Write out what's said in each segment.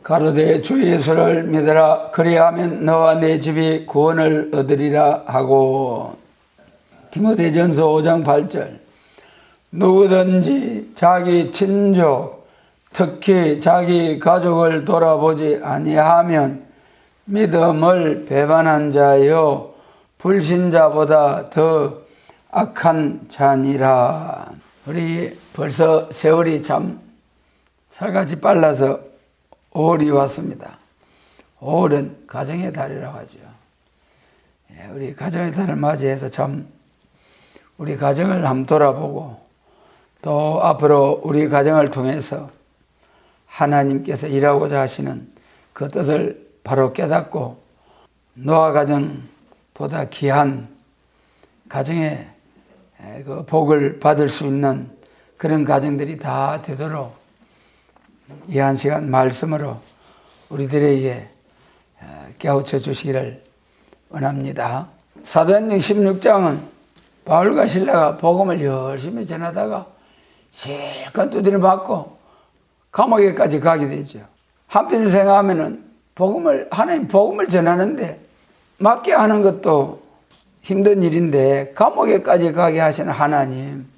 가로되 주 예수를 믿으라. 그리하면 너와 내 집이 구원을 얻으리라 하고. 디모데전서 5장 8절. 누구든지 자기 친족, 특히 자기 가족을 돌아보지 아니하면 믿음을 배반한 자요 불신자보다 더 악한 자니라. 우리 벌써 세월이 참 살같이 빨라서 5월이 왔습니다. 5월은 가정의 달이라고 하죠. 우리 가정의 달을 맞이해서 참 우리 가정을 한번 돌아보고 또 앞으로 우리 가정을 통해서 하나님께서 일하고자 하시는 그 뜻을 바로 깨닫고 노아 가정보다 귀한 가정의 그 복을 받을 수 있는 그런 가정들이 다 되도록 이 한 시간 말씀으로 우리들에게 깨우쳐 주시기를 원합니다. 사도행전 16장은 바울과 실라가 복음을 열심히 전하다가 실컷 두드려 맞고 감옥에까지 가게 되죠. 한편 생각하면은 하나님 복음을 전하는데 맞게 하는 것도 힘든 일인데 감옥에까지 가게 하시는 하나님,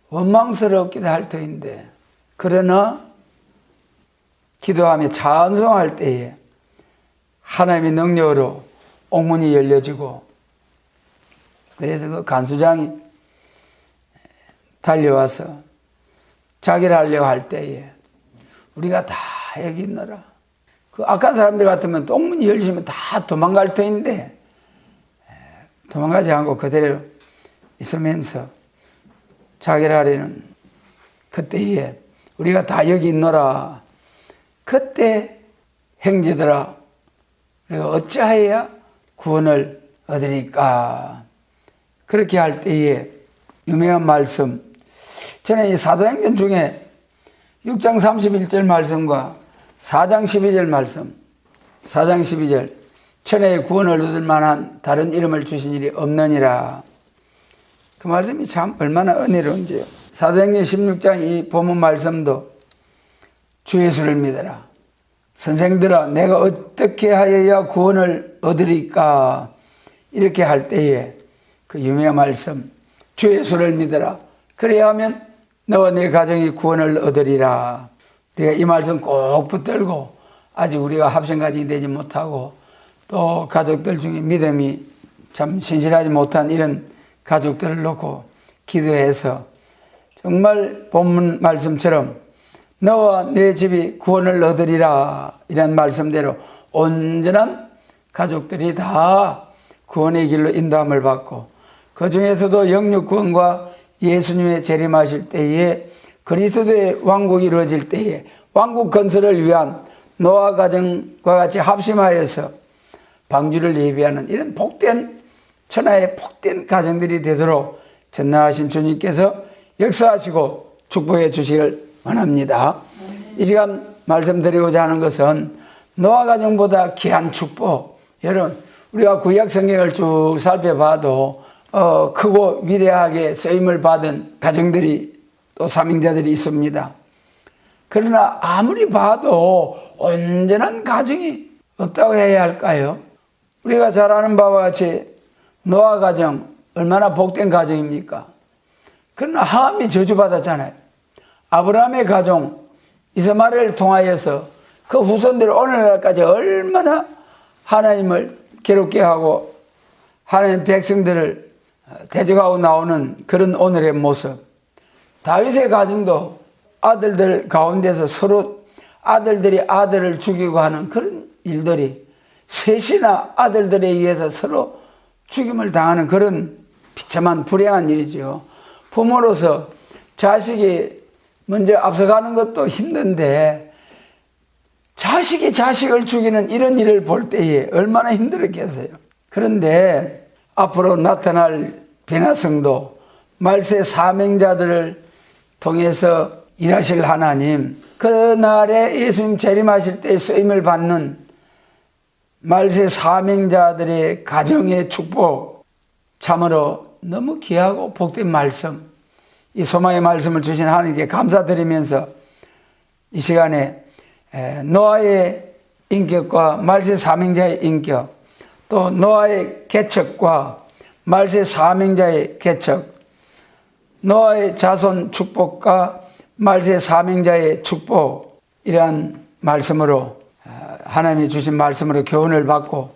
원망스럽기도 할 터인데, 그러나 기도하며 찬송할 때에 하나님의 능력으로 옥문이 열려지고, 그래서 그 간수장이 달려와서 자기를 하려고 할 때에 우리가 다 여기 있노라. 그 악한 사람들 같으면 옥문이 열리시면 다 도망갈 터인데 도망가지 않고 그대로 있으면서 자기를 하려는 그때에 우리가 다 여기 있노라. 그때 형제들아, 우리가 어찌하여야 구원을 얻으리까? 그렇게 할 때에 유명한 말씀, 저는 이 사도행전 중에 6장 31절 말씀과 4장 12절 말씀, 4장 12절, 천하의 구원을 얻을 만한 다른 이름을 주신 일이 없느니라. 그 말씀이 참 얼마나 은혜로운지요. 사도행전 16장 이 본문 말씀도 주 예수를 믿어라. 선생들아, 내가 어떻게 하여야 구원을 얻으리까? 이렇게 할 때에 그 유명한 말씀, 주 예수를 믿어라. 그래야 하면 너와 내 가정이 구원을 얻으리라. 우리가 이 말씀 꼭 붙들고 아직 우리가 합성가정이 되지 못하고 또 가족들 중에 믿음이 참 신실하지 못한 이런 가족들을 놓고 기도해서 정말 본문 말씀처럼 너와 내 집이 구원을 얻으리라 이런 말씀대로 온전한 가족들이 다 구원의 길로 인도함을 받고 그 중에서도 영육 구원과 예수님의 재림하실 때에 그리스도의 왕국이 이루어질 때에 왕국 건설을 위한 노아 가정과 같이 합심하여서 방주를 예비하는 이런 복된 천하의 복된 가정들이 되도록 전능하신 주님께서 역사하시고 축복해 주시기를 원합니다. 이 시간 말씀드리고자 하는 것은 노아 가정보다 귀한 축복. 여러분, 우리가 구약 성경을 쭉 살펴봐도 크고 위대하게 쓰임을 받은 가정들이 또 사명자들이 있습니다. 그러나 아무리 봐도 온전한 가정이 없다고 해야 할까요? 우리가 잘 아는 바와 같이 노아 가정 얼마나 복된 가정입니까? 그러나 함이 저주받았잖아요. 아브라함의 가정 이스마엘을 통하여서 그 후손들이 오늘날까지 얼마나 하나님을 괴롭게 하고 하나님 백성들을 대적하고 나오는 그런 오늘의 모습. 다윗의 가정도 아들들 가운데서 서로 아들들이 아들을 죽이고 하는 그런 일들이 셋이나 아들들에 의해서 서로 죽임을 당하는 그런 비참한 불행한 일이죠. 부모로서 자식이 먼저 앞서가는 것도 힘든데 자식이 자식을 죽이는 이런 일을 볼 때에 얼마나 힘들었겠어요. 그런데 앞으로 나타날 변화성도 말세 사명자들을 통해서 일하실 하나님, 그날에 예수님 재림하실 때 쓰임을 받는 말세 사명자들의 가정의 축복, 참으로 너무 귀하고 복된 말씀, 이 소망의 말씀을 주신 하나님께 감사드리면서 이 시간에 노아의 인격과 말세 사명자의 인격, 또 노아의 개척과 말세 사명자의 개척, 노아의 자손 축복과 말세 사명자의 축복, 이러한 말씀으로, 하나님이 주신 말씀으로 교훈을 받고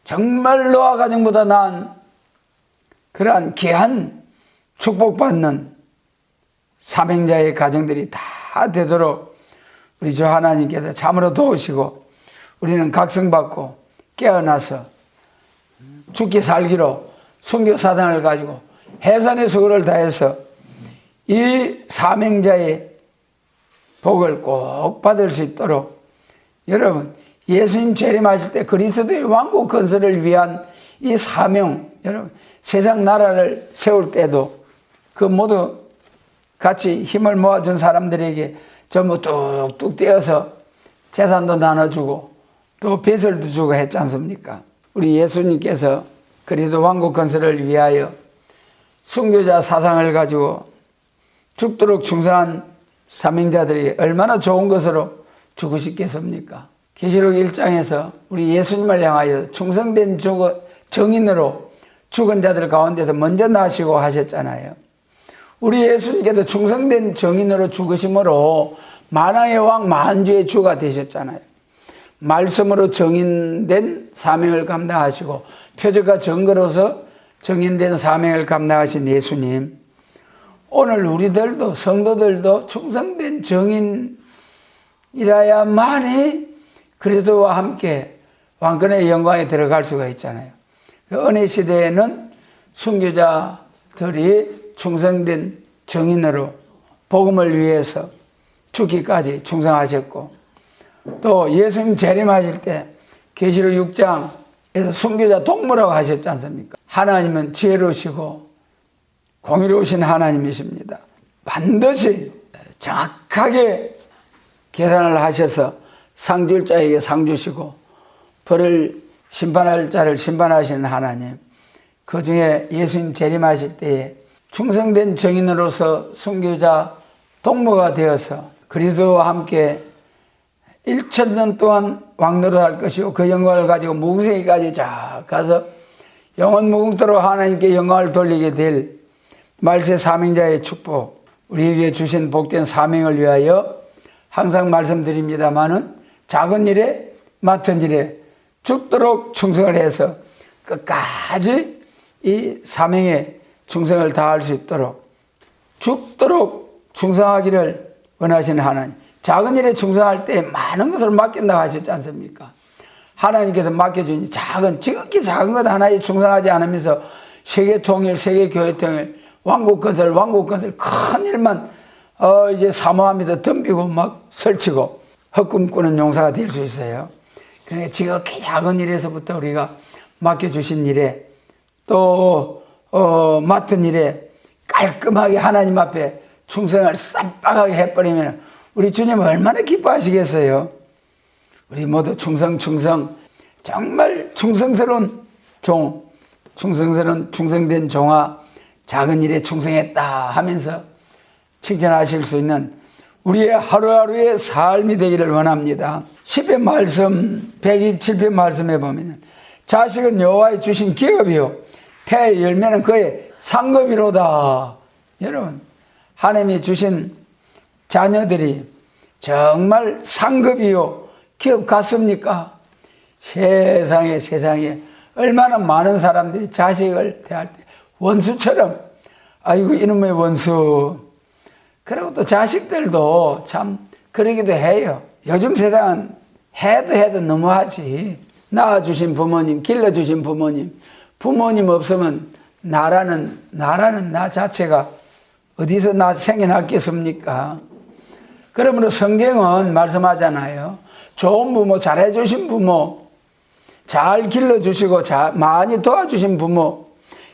정말 노아 가정보다 나은 그러한 귀한 축복받는 사명자의 가정들이 다 되도록 우리 주 하나님께서 참으로 도우시고, 우리는 각성받고 깨어나서 죽기 살기로 순교 사상을 가지고 해산의 수고를 다해서 이 사명자의 복을 꼭 받을 수 있도록, 여러분 예수님 재림하실 때 그리스도의 왕국 건설을 위한 이 사명, 여러분 세상 나라를 세울 때도 그 모두 같이 힘을 모아준 사람들에게 전부 뚝뚝 떼어서 재산도 나눠주고 또 벼슬도 주고 했지 않습니까? 우리 예수님께서 그리스도 왕국 건설을 위하여 순교자 사상을 가지고 죽도록 충성한 사명자들이 얼마나 좋은 것으로 죽으시겠습니까? 계시록 1장에서 우리 예수님을 향하여 충성된 정인으로 죽은 자들 가운데서 먼저 나시고 하셨잖아요. 우리 예수님께서 충성된 정인으로 죽으심으로 만왕의 왕 만주의 주가 되셨잖아요. 말씀으로 정인된 사명을 감당하시고 표적과 증거로서 정인된 사명을 감당하신 예수님, 오늘 우리들도 성도들도 충성된 정인이라야만이 그리스도와 함께 왕권의 영광에 들어갈 수가 있잖아요. 은혜 시대에는 순교자들이 충성된 정인으로 복음을 위해서 죽기까지 충성하셨고, 또 예수님 재림하실 때 계시록 6장에서 순교자 동무라고 하셨지 않습니까? 하나님은 지혜로우시고 공의로우신 하나님이십니다. 반드시 정확하게 계산을 하셔서 상 줄 자에게 상 주시고 벌을 심판할 자를 심판하시는 하나님, 그 중에 예수님 재림하실 때에 충성된 정인으로서 순교자 동무가 되어서 그리스도와 함께 1000년 동안 왕노릇할 것이고 그 영광을 가지고 무궁세기까지 쫙 가서 영원 무궁토록 하나님께 영광을 돌리게 될 말세 사명자의 축복, 우리에게 주신 복된 사명을 위하여 항상 말씀드립니다마는 작은 일에 맡은 일에 죽도록 충성을 해서 끝까지 이 사명에 충성을 다할 수 있도록 죽도록 충성하기를 원하시는 하나님, 작은 일에 충성할 때 많은 것을 맡긴다고 하셨지 않습니까? 하나님께서 맡겨주니 지극히 작은 것 하나에 충성하지 않으면서 세계 통일, 세계 교회 통일, 왕국 건설 큰 일만 이제 사모하면서 덤비고 막 설치고 헛꿈 꾸는 용사가 될 수 있어요. 그러니까 지극히 작은 일에서부터 우리가 맡겨주신 일에 또 맡은 일에 깔끔하게 하나님 앞에 충성을 쌈박하게 해버리면 우리 주님 얼마나 기뻐하시겠어요? 우리 모두 충성 정말 충성스러운 충성된 종아, 작은 일에 충성했다 하면서 칭찬하실 수 있는 우리의 하루하루의 삶이 되기를 원합니다. 10편 말씀 127편 말씀에 보면 자식은 여호와의 주신 기업이요 태의 열매는 그의 상급이로다. 여러분, 하나님이 주신 자녀들이 정말 상급이요 기업 같습니까? 세상에 얼마나 많은 사람들이 자식을 대할 때 원수처럼, 아이고 이놈의 원수. 그리고 또 자식들도 참 그러기도 해요. 요즘 세상은 해도 너무하지. 낳아주신 부모님, 길러주신 부모님 없으면 나라는 나 자체가 어디서 생겨났겠습니까? 그러므로 성경은 말씀하잖아요. 좋은 부모, 잘해주신 부모, 잘 길러주시고 많이 도와주신 부모,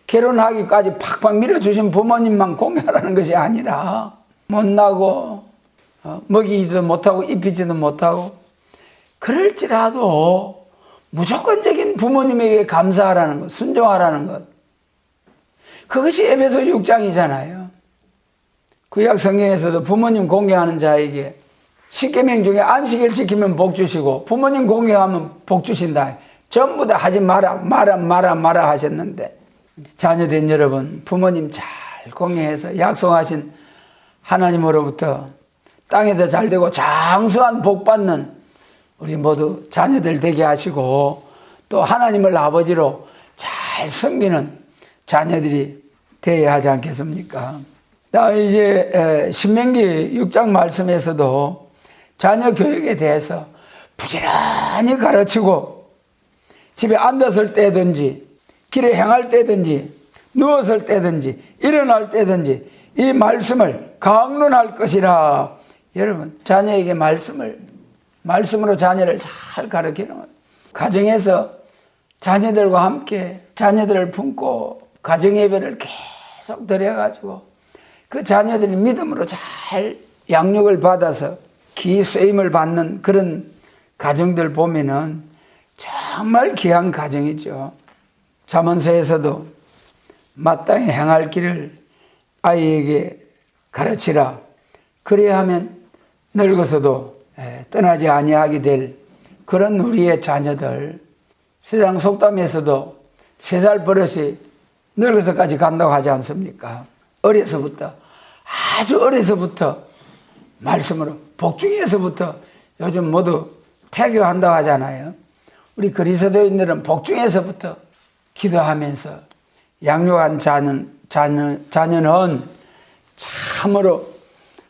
결혼하기까지 팍팍 밀어주신 부모님만 공경하라는 것이 아니라 못나고 먹이지도 못하고 입히지도 못하고 그럴지라도 무조건적인 부모님에게 감사하라는 것, 순종하라는 것, 그것이 에베소 6장이잖아요. 구약 성경에서도 부모님 공경하는 자에게 십계명 중에 안식일 지키면 복 주시고 부모님 공경하면 복 주신다. 전부 다 하지 마라 하셨는데, 자녀된 여러분, 부모님 잘 공경해서 약속하신 하나님으로부터 땅에서 잘되고 장수한 복 받는 우리 모두 자녀들 되게 하시고, 또 하나님을 아버지로 잘 섬기는 자녀들이 되어야 하지 않겠습니까? 이제 신명기 6장 말씀에서도 자녀 교육에 대해서 부지런히 가르치고, 집에 앉았을 때든지 길에 행할 때든지 누웠을 때든지 일어날 때든지 이 말씀을 강론할 것이라. 여러분, 자녀에게 말씀으로 자녀를 잘 가르치는 것. 가정에서 자녀들과 함께 자녀들을 품고 가정예배를 계속 드려가지고 그 자녀들이 믿음으로 잘 양육을 받아서 기 쓰임을 받는 그런 가정들 보면은 정말 귀한 가정이죠. 잠언서에서도 마땅히 행할 길을 아이에게 가르치라. 그래야 하면 늙어서도 떠나지 아니하게 될 그런 우리의 자녀들. 세상 속담에서도 3살 버릇이 늙어서까지 간다고 하지 않습니까? 어려서부터, 아주 어려서부터 말씀으로, 복중에서부터 요즘 모두 태교한다고 하잖아요. 우리 그리스도인들은 복중에서부터 기도하면서 양육한 자녀는 참으로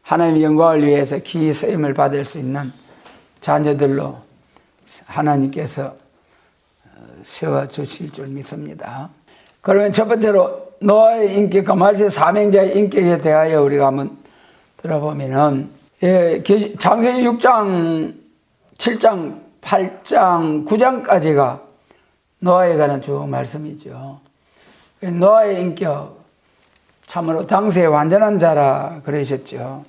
하나님의 영광을 위해서 기이 쓰임을 받을 수 있는 자녀들로 하나님께서 세워주실 줄 믿습니다. 그러면 첫 번째로 노아의 인격과 말세 사명자의 인격에 대하여 우리가 한번 들어보면은, 창세기 6장, 7장, 8장, 9장까지가 노아에 관한 쭉 말씀이죠. 노아의 인격, 참으로 당시에 완전한 자라 그러셨죠.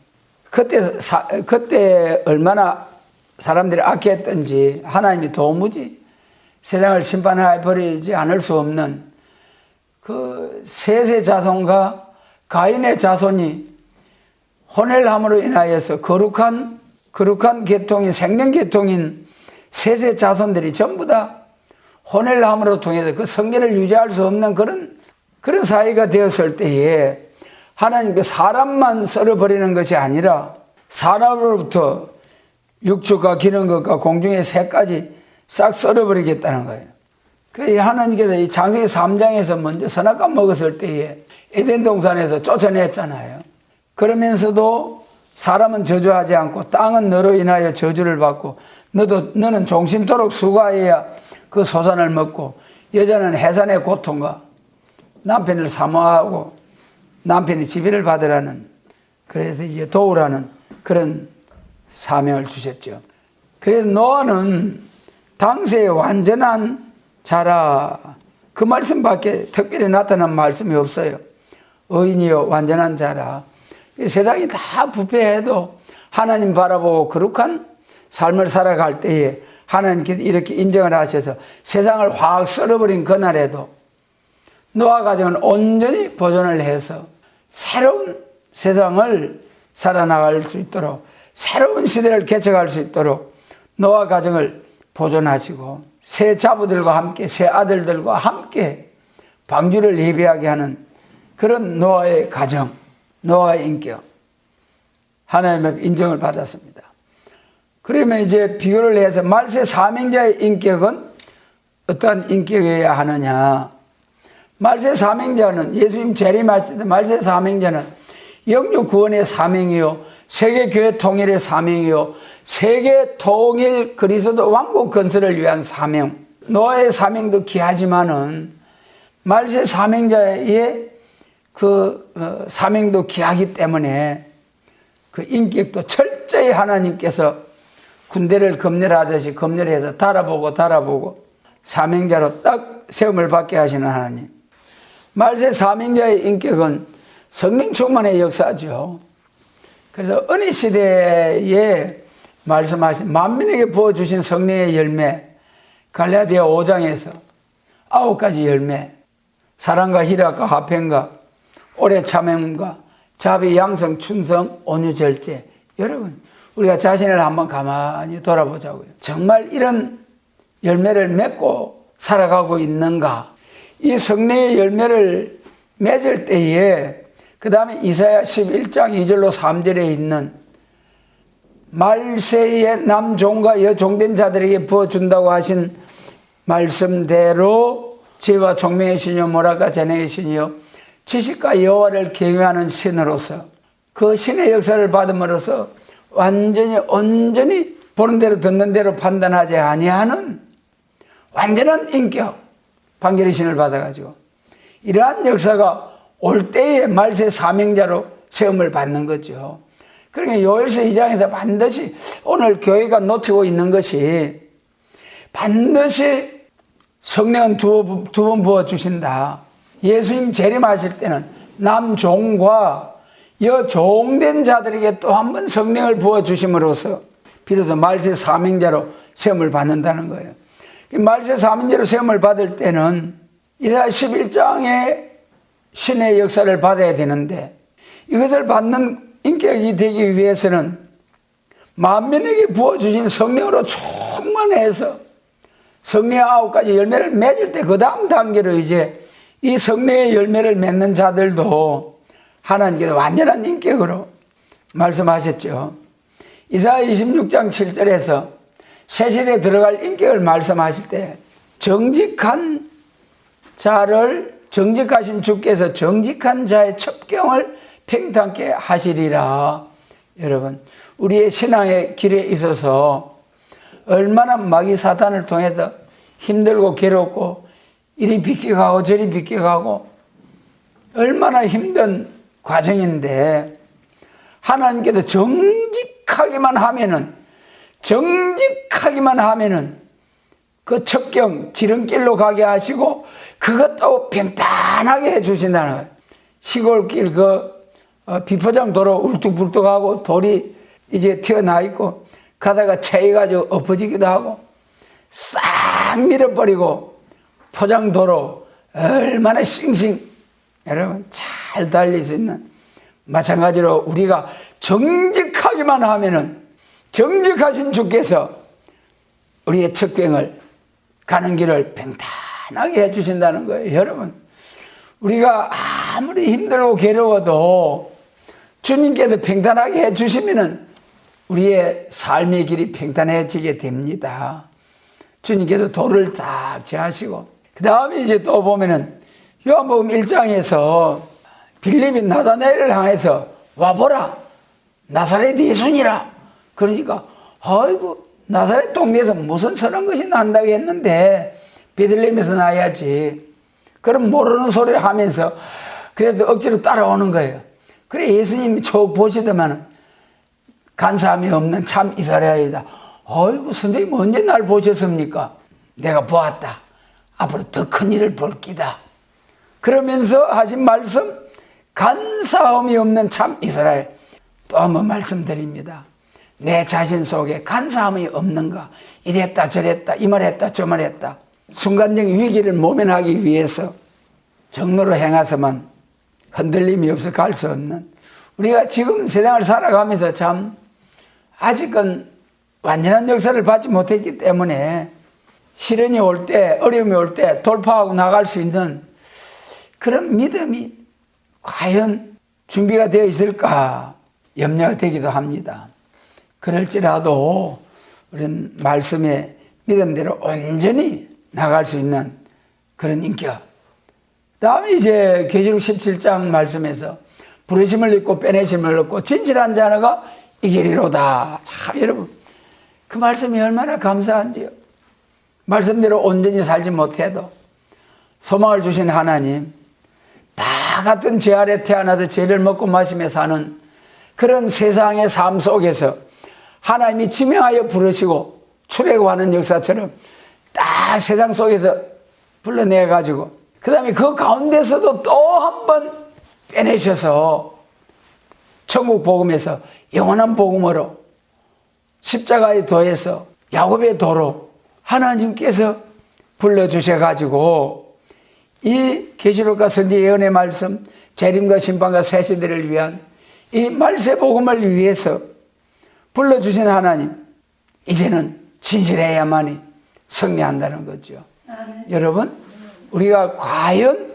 그때 얼마나 사람들이 악했던지 하나님이 도무지 세상을 심판해 버리지 않을 수 없는 그 셋의 자손과 가인의 자손이 혼혈함으로 인하여서 거룩한 계통인, 생명 계통인 셋의 자손들이 전부 다 혼혈함으로 통해서 그 성계를 유지할 수 없는 그런 사이가 되었을 때에 하나님께 사람만 썰어버리는 것이 아니라 사람으로부터 육축과 기는 것과 공중의 새까지 싹 썰어버리겠다는 거예요. 그래서 하나님께서 이 창세기 3장에서 먼저 선악과 먹었을 때에 에덴 동산에서 쫓아냈잖아요. 그러면서도 사람은 저주하지 않고 땅은 너로 인하여 저주를 받고 너는 종신토록 수고하여야 그 소산을 먹고 여자는 해산의 고통과 남편을 사모하고 남편이 지배를 받으라는, 그래서 이제 도우라는 그런 사명을 주셨죠. 그래서 노아는 당시에 완전한 자라, 그 말씀밖에 특별히 나타난 말씀이 없어요. 의인이요 완전한 자라. 세상이 다 부패해도 하나님 바라보고 거룩한 삶을 살아갈 때에 하나님께서 이렇게 인정을 하셔서 세상을 확 썰어버린 그날에도 노아 가정은 온전히 보존을 해서 새로운 세상을 살아나갈 수 있도록, 새로운 시대를 개척할 수 있도록 노아 가정을 보존하시고 새 자부들과 함께, 새 아들들과 함께 방주를 예비하게 하는 그런 노아의 가정, 노아의 인격, 하나님의 인정을 받았습니다. 그러면 이제 비교를 해서 말세 사명자의 인격은 어떠한 인격이어야 하느냐. 말세 사명자는, 예수님 재림하실 때 말세 사명자는 영육 구원의 사명이요, 세계교회 통일의 사명이요, 세계 통일 그리스도 왕국 건설을 위한 사명. 노아의 사명도 귀하지만은 말세 사명자의 그 사명도 귀하기 때문에 그 인격도 철저히 하나님께서 군대를 검열하듯이 검열해서 달아보고 사명자로 딱 세움을 받게 하시는 하나님. 말세 사명자의 인격은 성령 충만의 역사죠. 그래서 어느 시대에 말씀하신 만민에게 부어주신 성령의 열매, 갈라디아 5장에서 9가지 열매, 사랑과 희락과 화평과 오래 참음과 자비, 양성, 충성, 온유, 절제. 여러분, 우리가 자신을 한번 가만히 돌아보자고요. 정말 이런 열매를 맺고 살아가고 있는가? 이 성령의 열매를 맺을 때에 그 다음에 이사야 11장 2절로 3절에 있는 말세의 남종과 여종된 자들에게 부어준다고 하신 말씀대로 지혜와 총명의 신이요 모랄과 재능의 신이요 지식과 여호와를 경외하는 신으로서 그 신의 역사를 받음으로써 완전히 온전히 보는 대로 듣는 대로 판단하지 아니하는 완전한 인격 판결의 신을 받아가지고 이러한 역사가 올 때에 말세 사명자로 세움을 받는 거죠. 그러니까 요엘서 2장에서 반드시 오늘 교회가 놓치고 있는 것이 반드시 성령은 두 번 부어주신다. 예수님 재림하실 때는 남종과 여종된 자들에게 또 한 번 성령을 부어주심으로써 비로소 말세 사명자로 세움을 받는다는 거예요. 말세 사명자로 세움을 받을 때는 이사야 11장의 신의 역사를 받아야 되는데 이것을 받는 인격이 되기 위해서는 만민에게 부어주신 성령으로 충만해서 성령의 9가지 열매를 맺을 때 그 다음 단계로 이제 이 성령의 열매를 맺는 자들도 하나님께서 완전한 인격으로 말씀하셨죠. 이사야 26장 7절에서 새 시대에 들어갈 인격을 말씀하실 때 정직한 자를 정직하신 주께서 정직한 자의 첩경을 평탄케 하시리라. 여러분 우리의 신앙의 길에 있어서 얼마나 마귀 사탄을 통해서 힘들고 괴롭고 이리 비껴가고 저리 비껴가고 얼마나 힘든 과정인데 하나님께서 정직하기만 하면은 그 첩경 지름길로 가게 하시고 그것도 평탄하게 해주신다는 거예요. 시골길 비포장 도로 울뚝불뚝하고 돌이 이제 튀어나와 있고 가다가 차이가지고 엎어지기도 하고 싹 밀어버리고 포장도로 얼마나 싱싱 여러분 잘 달릴 수 있는 마찬가지로 우리가 정직하기만 하면은 정직하신 주께서 우리의 첩경을 가는 길을 평탄하게 해주신다는 거예요. 여러분 우리가 아무리 힘들고 괴로워도 주님께서 평탄하게 해주시면은 우리의 삶의 길이 평탄해지게 됩니다. 주님께서 돌을 딱 제하시고 그 다음에 이제 또 보면은 요한복음 1장에서 빌립이 나다나엘을 향해서 와보라 나사렛 예수니라. 그러니까 아이고 나사렛 동네에서 무슨 선한 것이 난다고 했는데 베들레헴에서 나야지. 그럼 모르는 소리를 하면서 그래도 억지로 따라오는 거예요. 그래 예수님이 쭉 보시더만 간사함이 없는 참 이스라엘이다. 아이고 선생님 언제 날 보셨습니까? 내가 보았다. 앞으로 더 큰 일을 볼 기다. 그러면서 하신 말씀 간사함이 없는 참 이스라엘. 또 한번 말씀드립니다. 내 자신 속에 간사함이 없는가? 이랬다 저랬다 이 말했다 저 말했다. 순간적인 위기를 모면하기 위해서 정로로 행하서만 흔들림이 없어 갈 수 없는 우리가 지금 세상을 살아가면서 참 아직은 완전한 역사를 받지 못했기 때문에 시련이 올 때 어려움이 올 때 돌파하고 나갈 수 있는 그런 믿음이 과연 준비가 되어 있을까 염려가 되기도 합니다. 그럴지라도 우리는 말씀의 믿음대로 온전히 나갈 수 있는 그런 인격. 다음에 이제 계시록 17장 말씀에서 부르심을 입고 빼내심을 얻고 진실한 자가 이기리로다. 참 여러분 그 말씀이 얼마나 감사한지요. 말씀대로 온전히 살지 못해도 소망을 주신 하나님 다 같은 죄 아래 태어나도 죄를 먹고 마시며 사는 그런 세상의 삶 속에서 하나님이 지명하여 부르시고 출애굽하는 역사처럼 딱 세상 속에서 불러내가지고 그 다음에 그 가운데서도 또 한 번 빼내셔서 천국 복음에서 영원한 복음으로 십자가에 더해서 야곱의 도로 하나님께서 불러주셔가지고 이 계시록과 선지 예언의 말씀 재림과 심판과 새 시대를 위한 이 말세 복음을 위해서 불러주신 하나님, 이제는 진실해야만이 승리한다는 거죠. 여러분, 우리가 과연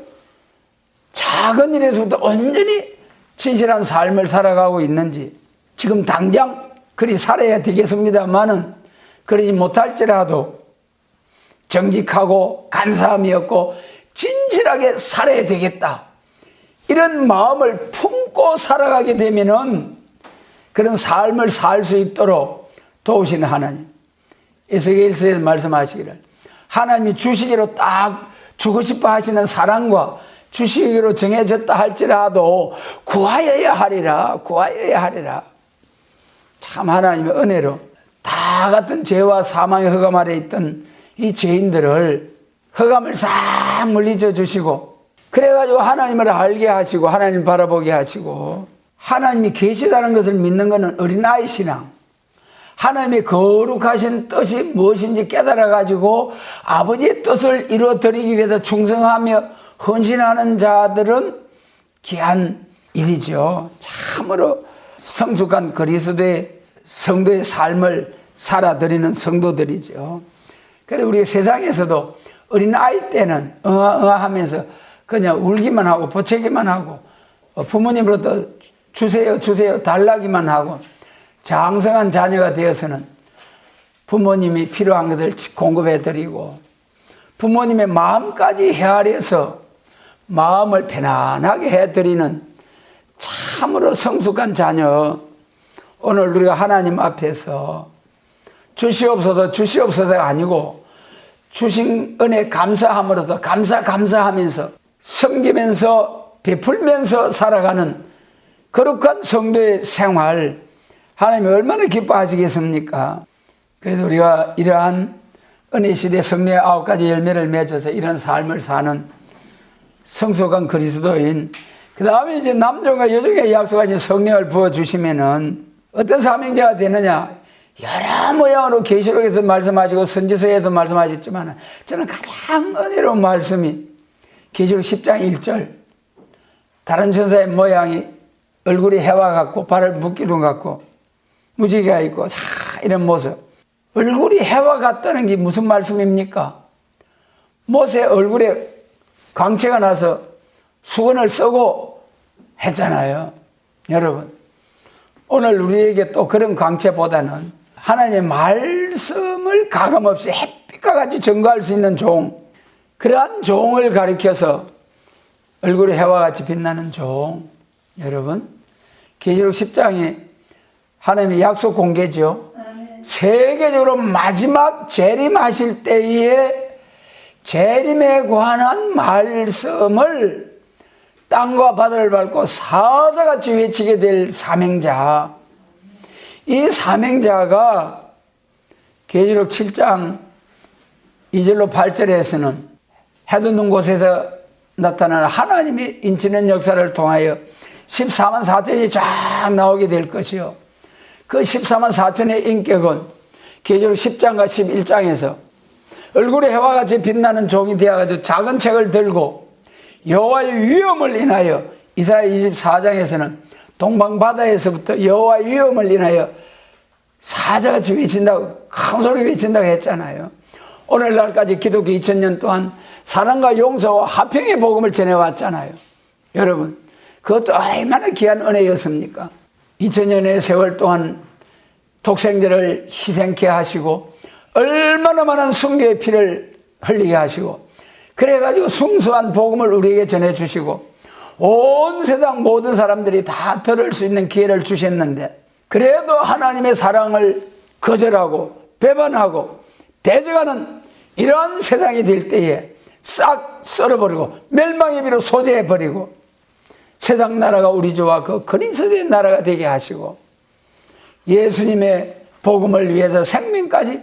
작은 일에서부터 온전히 진실한 삶을 살아가고 있는지, 지금 당장 그리 살아야 되겠습니다만은 그러지 못할지라도 정직하고 간사함이 없고 진실하게 살아야 되겠다, 이런 마음을 품고 살아가게 되면은 그런 삶을 살 수 있도록 도우시는 하나님, 에스겔서에 말씀하시기를 하나님이 주시기로 딱 주고 싶어 하시는 사랑과 주시기로 정해졌다 할지라도 구하여야 하리라, 구하여야 하리라. 참 하나님의 은혜로 다 같은 죄와 사망의 흑암 아래 있던 이 죄인들을 흑암을 싹 물리쳐 주시고, 그래가지고 하나님을 알게 하시고 하나님 바라보게 하시고, 하나님이 계시다는 것을 믿는 것은 어린아이 신앙, 하나님의 거룩하신 뜻이 무엇인지 깨달아가지고 아버지의 뜻을 이루어드리기 위해서 충성하며 헌신하는 자들은 귀한 일이죠. 참으로 성숙한 그리스도의 성도의 삶을 살아드리는 성도들이죠. 그래서 우리 세상에서도 어린아이 때는 응아하면서 그냥 울기만 하고 보채기만 하고 부모님으로부터 주세요 주세요 달라기만 하고, 장성한 자녀가 되어서는 부모님이 필요한 것을 공급해드리고 부모님의 마음까지 헤아려서 마음을 편안하게 해드리는 참으로 성숙한 자녀, 오늘 우리가 하나님 앞에서 주시옵소서 주시옵소서가 아니고 주신 은혜 감사함으로써 감사하면서 섬기면서 베풀면서 살아가는 거룩한 성도의 생활, 하나님이 얼마나 기뻐하시겠습니까? 그래서 우리가 이러한 은혜 시대 성령의 9가지 열매를 맺어서 이런 삶을 사는 성숙한 그리스도인, 그 다음에 이제 남종과 여종의 약속하신 성령을 부어주시면은 어떤 사명자가 되느냐, 여러 모양으로 계시록에서 말씀하시고 선지서에도 말씀하셨지만 저는 가장 은혜로운 말씀이 계시록 10장 1절, 다른 천사의 모양이 얼굴이 해와 같고 발을 묶기둥 같고 무지개가 있고 이런 모습. 얼굴이 해와 같다는 게 무슨 말씀입니까? 모세 얼굴에 광채가 나서 수건을 쓰고 했잖아요. 여러분, 오늘 우리에게 또 그런 광채보다는 하나님의 말씀을 가감없이 햇빛과 같이 증거할 수 있는 종, 그러한 종을 가리켜서 얼굴이 해와 같이 빛나는 종. 여러분, 계시록 10장에 하나님의 약속 공개죠. 세계적으로 마지막 재림하실 때에 재림에 관한 말씀을 땅과 바다를 밟고 사자같이 외치게 될 사명자, 이 사명자가 계시록 7장 2절로 8절에서는 해도 없는 곳에서 나타나는 하나님의 인치는 역사를 통하여 14만 4천이 쫙 나오게 될 것이요, 그 14만 4천의 인격은 계시록 10장과 11장에서 얼굴에 해와 같이 빛나는 종이 되어가지고 작은 책을 들고 여호와의 위엄을 인하여, 이사야 24장에서는 동방바다에서부터 여호와의 위엄을 인하여 사자같이 외친다고, 큰 소리 외친다고 했잖아요. 오늘날까지 기독교 2000년 동안 사랑과 용서와 화평의 복음을 전해왔잖아요. 여러분, 그것도 얼마나 귀한 은혜였습니까? 2000년의 세월 동안 독생자를 희생케 하시고 얼마나 많은 순교의 피를 흘리게 하시고, 그래가지고 순수한 복음을 우리에게 전해주시고 온 세상 모든 사람들이 다 들을 수 있는 기회를 주셨는데, 그래도 하나님의 사랑을 거절하고 배반하고 대적하는 이러한 세상이 될 때에 싹 썰어버리고 멸망의 비로 소재해버리고 세상 나라가 우리 주와 그 그리스도의 나라가 되게 하시고 예수님의 복음을 위해서 생명까지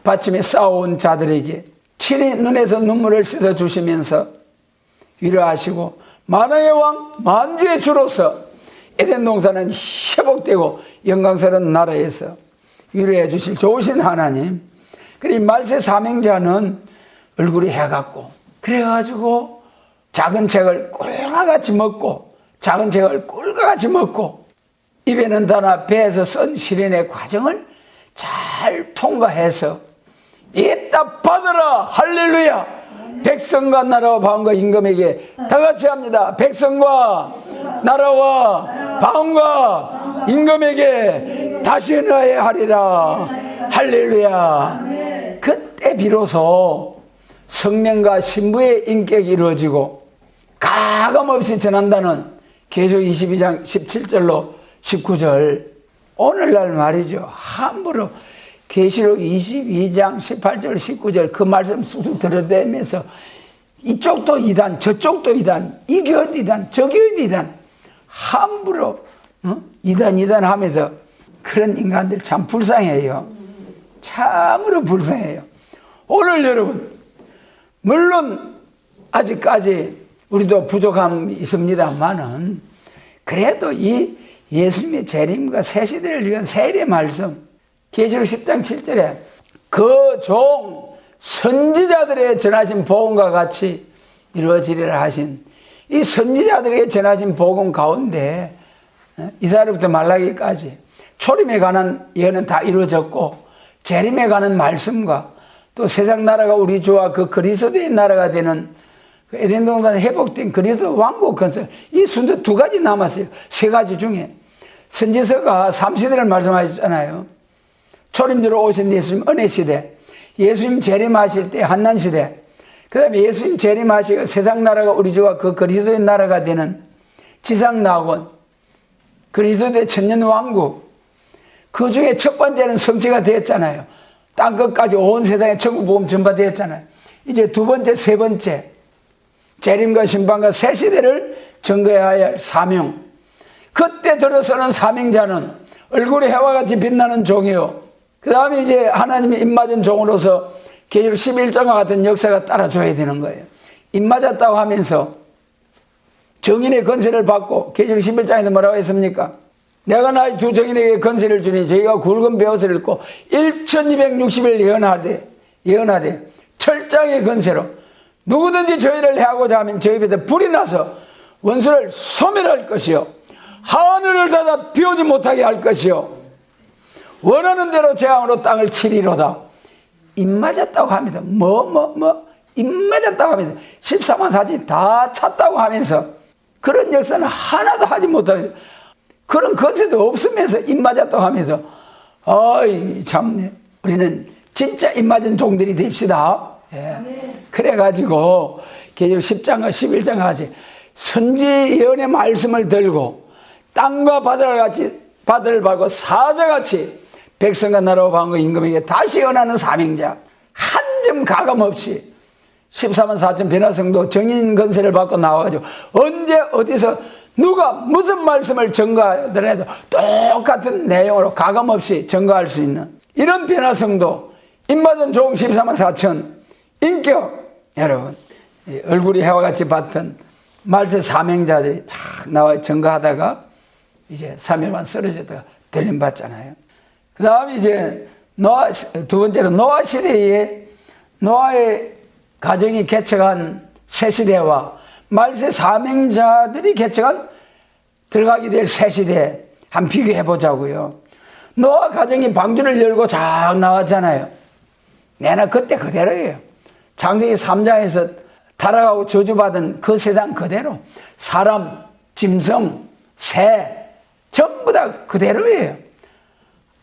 바치며 싸워온 자들에게 친히 눈에서 눈물을 씻어주시면서 위로하시고 만왕의 왕 만주의 주로서 에덴 동산은 회복되고 영광스러운 나라에서 위로해 주실 좋으신 하나님, 그리고 말세 사명자는 얼굴이 해갖고 그래가지고 작은 책을 꿀과 같이 먹고 작은 책을 꿀과 같이 먹고 입에는 다나 배에서 쓴 시련의 과정을 잘 통과해서 이따 받으라. 할렐루야. 백성과 나라와 방언과 임금에게 다 같이 합니다. 백성과 나라와 방언과 임금에게 다시 은혜하여 하리라. 할렐루야. 그때 비로소 성령과 신부의 인격이 이루어지고 가감없이 전한다는 계시록 22장 17절로 19절. 오늘날 말이죠. 함부로 계시록 22장 18절 19절 그 말씀 쑥쑥 들어대면서 이쪽도 이단 저쪽도 이단 이 교회도 이단 저 교회도 이단 함부로 이단 하면서 그런 인간들 참 불쌍해요. 참으로 불쌍해요. 오늘 여러분 물론 아직까지 우리도 부족함이 있습니다만은 그래도 이 예수님의 재림과 새 시대를 위한 세례 말씀 계시록 10장 7절에 그 종 선지자들의 전하신 복음과 같이 이루어지리라 하신 이 선지자들에게 전하신 복음 가운데 이사야로부터 말라기까지 초림에 관한 예언은 다 이루어졌고 재림에 관한 말씀과 또 세상 나라가 우리 주와 그 그리스도의 나라가 되는 그 에덴 동산에 회복된 그리스도 왕국 건설 이 순서 두 가지 남았어요. 세 가지 중에 선지서가 3시대를 말씀하셨잖아요. 초림주로 오신 예수님 은혜 시대, 예수님 재림하실 때 한난 시대, 그 다음에 예수님 재림하시고 세상 나라가 우리 주와 그 그리스도의 나라가 되는 지상 낙원, 그리스도의 천년 왕국. 그 중에 첫 번째는 성취가 되었잖아요. 땅끝까지 온 세상에 천국 복음 전파되었잖아요. 이제 두 번째, 세 번째 재림과 심판과 새 시대를 증거해야 할 사명. 그때 들어서는 사명자는 얼굴이 해와 같이 빛나는 종이요. 그 다음에 이제 하나님이 입맞은 종으로서 계시록 11장과 같은 역사가 따라줘야 되는 거예요. 입맞았다고 하면서 정인의 건세를 받고 계시록 11장에도 뭐라고 했습니까? 내가 나의 두 정인에게 건세를 주니 저희가 굵은 베옷을 입고 1260일 예언하되 철장의 건세로 누구든지 저희를 해하고자 하면 저희 입에 불이 나서 원수를 소멸할 것이요 하늘을 닫아 비오지 못하게 할 것이요 원하는 대로 재앙으로 땅을 치리로다. 입맞았다고 하면서 입맞았다고 하면서 14만 사지 다 찼다고 하면서 그런 역사는 하나도 하지 못하고 그런 건세도 없으면서 입맞았다고 하면서 어이 참네. 우리는 진짜 입맞은 종들이 됩시다. 예. 그래가지고 계시록 10장과 11장 같이 선지 예언의 말씀을 들고 땅과 바다를 밟고 사자같이 백성과 나라와 방언과 임금에게 다시 연하는 사명자 한 점 가감 없이 14만 4천 변화성도 정인 건세를 받고 나와가지고 언제 어디서 누가 무슨 말씀을 전가하더라도 똑같은 내용으로 가감 없이 전가할 수 있는 이런 변화성도 입맞은 종 14만 4천 인격 여러분 얼굴이 해와 같이 같은 말세 사명자들이 착 나와 전가하다가 이제 3일만 쓰러졌다가 들림받잖아요. 그 다음에 이제 두 번째로 노아 시대에 노아의 가정이 개척한 새 시대와 말세 사명자들이 개척한 들어가게 될 새 시대 한번 비교해 보자고요. 노아 가정이 방주를 열고 쫙 나왔잖아요. 내나 그때 그대로예요. 창세기 3장에서 타락하고 저주받은 그 세상 그대로 사람, 짐승, 새 전부 다 그대로예요.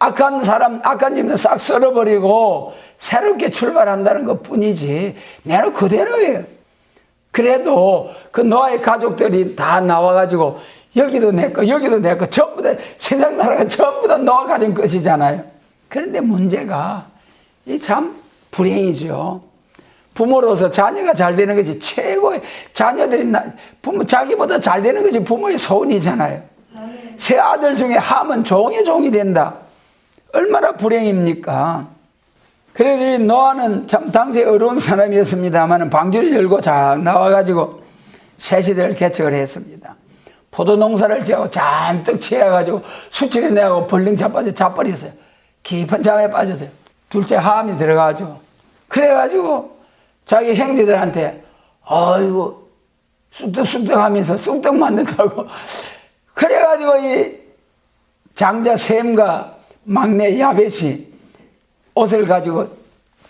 악한 사람, 악한 짐승 싹 썰어버리고 새롭게 출발한다는 것 뿐이지 내는 그대로예요. 그래도 그 노아의 가족들이 다 나와가지고 여기도 내 거, 여기도 내 거, 전부 다 세상 나라가 전부 다 노아 가정 것이잖아요. 그런데 문제가 이 참 불행이죠. 부모로서 자녀가 잘 되는 것이 최고의 자녀들이 부모 자기보다 잘 되는 것이 부모의 소원이잖아요. 세 아들 중에 함은 종의 종이 된다. 얼마나 불행입니까? 그래도 이 노아는 참 당시에 어려운 사람이었습니다만 방주를 열고 쫙 나와가지고 새 시대를 개척을 했습니다. 포도 농사를 지하고 잔뜩 취해가지고 수치를 내고 벌렁 자빠졌어요. 깊은 잠에 빠졌어요. 둘째 함이 들어가죠. 그래가지고 자기 형제들한테 아이고 쑥떡쑥떡 하면서 쑥떡 만든다고 그래가지고 이 장자 셈과 막내 야벳이 옷을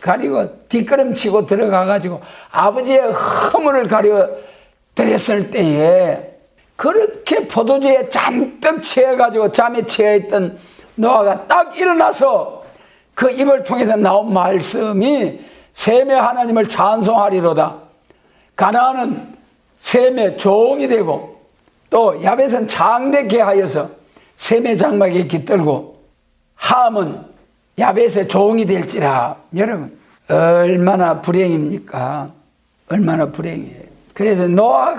가리고 뒷걸음치고 들어가가지고 아버지의 허물을 가려 드렸을 때에 그렇게 포도주에 잔뜩 취해가지고 잠에 취해있던 노아가 딱 일어나서 그 입을 통해서 나온 말씀이 셈의 하나님을 찬송하리로다. 가나안은 셈의 종이 되고 또 야벳은 장대케 하여서 셈의 장막에 깃들고 함은 야벳의 종이 될지라. 여러분 얼마나 불행입니까? 얼마나 불행이에요. 그래서 노아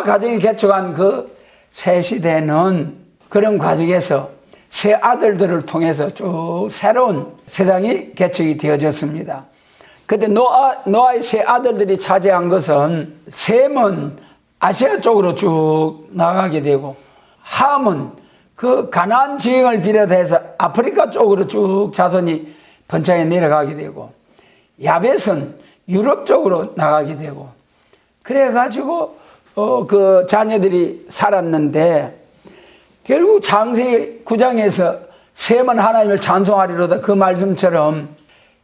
가정이 개척한 그 새 시대는 그런 과정에서 새 아들들을 통해서 쭉 새로운 세상이 개척이 되어졌습니다. 그때 노아의 새 아들들이 차지한 것은 셈은 아시아 쪽으로 쭉 나가게 되고 함은 그 가나안 지형을 비롯해서 아프리카 쪽으로 쭉 자손이 번창해 내려가게 되고 야벳은 유럽 쪽으로 나가게 되고 그래가지고 그 자녀들이 살았는데 결국 창세기 9장에서 셈은 하나님을 찬송하리로다 그 말씀처럼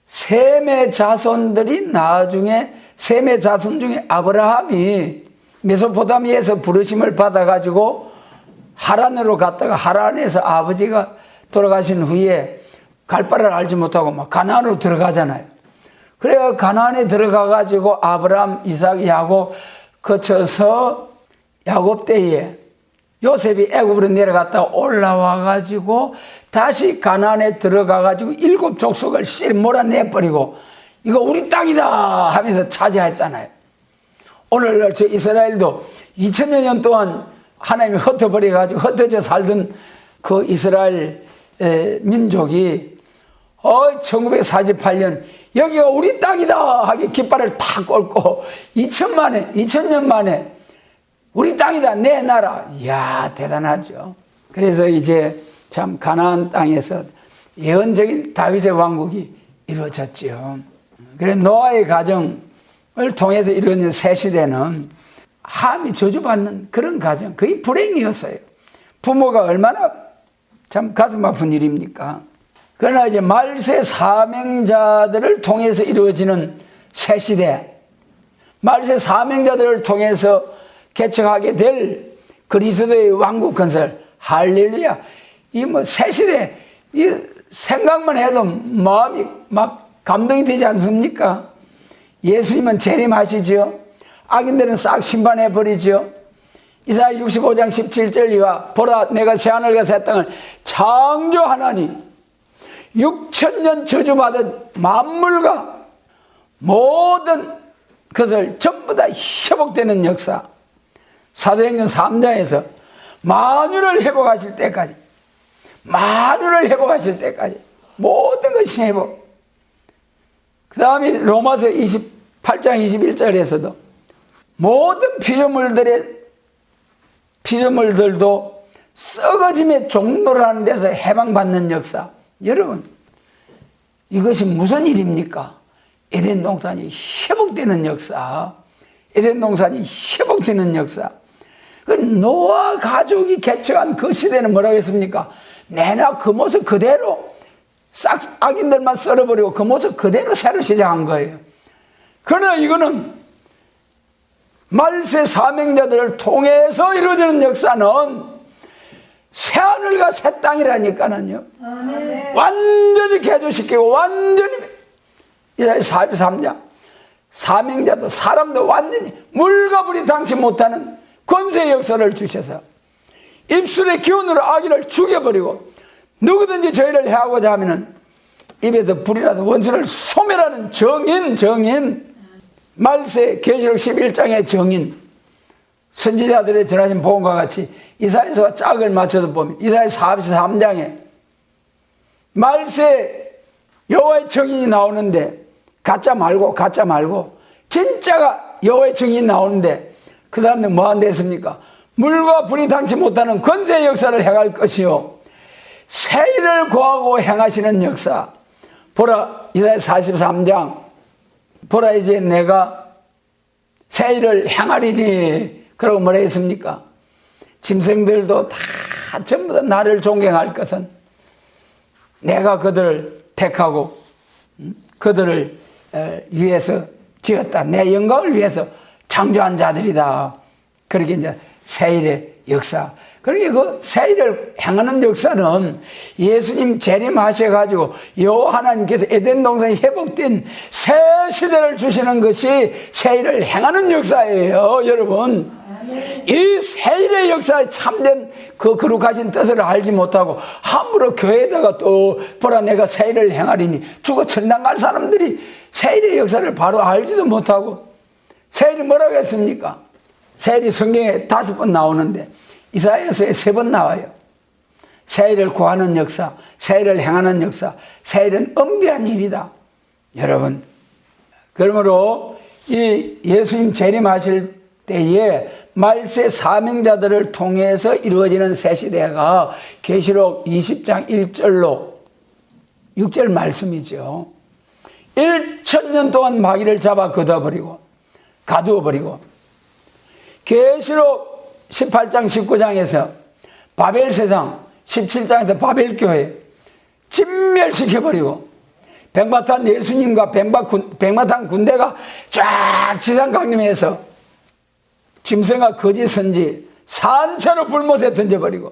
셈의 자손들이 나중에 셈의 자손 중에 아브라함이 메소포타미아에서 부르심을 받아가지고 하란으로 갔다가 하란에서 아버지가 돌아가신 후에 갈 바를 알지 못하고 막 가나안으로 들어가잖아요. 그래서 가나안에 들어가가지고 아브라함, 이삭, 야곱 거쳐서 야곱 때에 요셉이 애굽으로 내려갔다가 올라와가지고 다시 가나안에 들어가가지고 7 족속을 씨 몰아내버리고 이거 우리 땅이다 하면서 차지했잖아요. 오늘날 저 이스라엘도 2000여 년 동안 하나님이 흩어버려가지고 흩어져 살던 그 이스라엘 민족이 1948년 여기가 우리 땅이다 하게 깃발을 탁 꽂고 2000년 만에 우리 땅이다 내 나라. 이야 대단하죠. 그래서 이제 참 가나안 땅에서 예언적인 다윗의 왕국이 이루어졌죠. 그래서 노아의 가정을 통해서 이루어진 새 시대는 함이 저주받는 그런 가정, 그게 불행이었어요. 부모가 얼마나 참 가슴 아픈 일입니까? 그러나 이제 말세 사명자들을 통해서 이루어지는 새 시대, 말세 사명자들을 통해서 개척하게 될 그리스도의 왕국 건설, 할렐루야. 이 뭐 새 시대, 이 생각만 해도 마음이 막 감동이 되지 않습니까? 예수님은 재림하시죠. 악인들은 싹 심판해 버리죠. 이사야 65장 17절 이와 보라 내가 새하늘과 새 땅을 창조하나니 6000년 저주받은 만물과 모든 것을 전부 다 회복되는 역사. 사도행전 3장에서 만유를 회복하실 때까지 모든 것이 회복. 그 다음에 로마서 28장 21절에서도 모든 피조물들도 썩어짐의 종로라는 데서 해방받는 역사. 여러분 이것이 무슨 일입니까? 에덴 동산이 회복되는 역사. 에덴 동산이 회복되는 역사. 그 노아 가족이 개척한 그 시대는 뭐라고 했습니까? 내나 그 모습 그대로 싹 악인들만 썰어버리고 그 모습 그대로 새로 시작한 거예요. 그러나 이거는 말세 사명자들을 통해서 이루어지는 역사는 새하늘과 새 땅이라니까는요. 아멘. 완전히 개조시키고 완전히 이사야 43장 사명자도 사람도 완전히 물과 불이 당치 못하는 권세의 역사를 주셔서 입술의 기운으로 악인을 죽여버리고 누구든지 저희를 해하고자 하면은 입에서 불이라도 원수를 소멸하는 정인 말세 계시록 11장의 정인 선지자들의 전하신 복음과 같이 이사야서와 짝을 맞춰서 보면 이사야 43장에 말세 여호와의 정인이 나오는데 가짜 말고 진짜가 여호와의 정인이 나오는데 그 사람들 뭐 한다 했습니까? 물과 불이 당치 못하는 권세의 역사를 행할 것이요 새 일을 구하고 행하시는 역사. 보라 이사야 43장 보라 이제 내가 새 일을 행하리니 그러고 뭐라 했습니까? 짐승들도 다 전부 다 나를 존경할 것은 내가 그들을 택하고 그들을 위해서 지었다. 내 영광을 위해서 창조한 자들이다. 그렇게 이제 새일의 역사. 그러니까 그 새일을 행하는 역사는 예수님 재림하셔가지고 여호와 하나님께서 에덴 동산이 회복된 새 시대를 주시는 것이 새일을 행하는 역사예요, 여러분. 이 새일의 역사에 참된 그 거룩하신 뜻을 알지 못하고 함부로 교회에다가 또 보라 내가 새일을 행하리니 죽어 천당 갈 사람들이 새일의 역사를 바로 알지도 못하고 새일이 뭐라고 했습니까? 새일이 성경에 5번 나오는데 이사야서에 3번 나와요. 새일을 구하는 역사, 새일을 행하는 역사, 새일은 엄비한 일이다. 여러분, 그러므로 이 예수님 재림하실 때에 말세 사명자들을 통해서 이루어지는 새 시대가 계시록 20장 1절로 6절 말씀이죠. 1000년 동안 마귀를 잡아 가두어 버리고 계시록 18장 19장에서 바벨 세상, 17장에서 바벨 교회 진멸시켜버리고 백마탄 예수님과 백마탄 군대가 쫙 지상 강림해서 짐승과 거짓 선지 산채로 불못에 던져버리고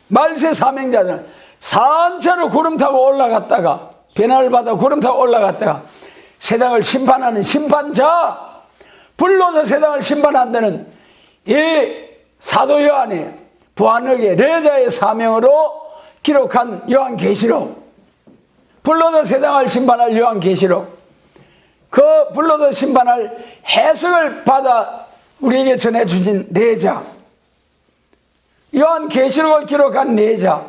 말세 사명자들은 산채로 구름 타고 올라갔다가 변화를 받아 구름 타고 올라갔다가 세상을 심판하는 심판자, 불로서 세상을 심판한다는 이 사도 요한의 부안역의 레자의 사명으로 기록한 요한계시록, 불로서 세상을 심판할 요한계시록, 그 불로서 심판할 해석을 받아 우리에게 전해주신 레자, 요한계시록을 기록한 레자,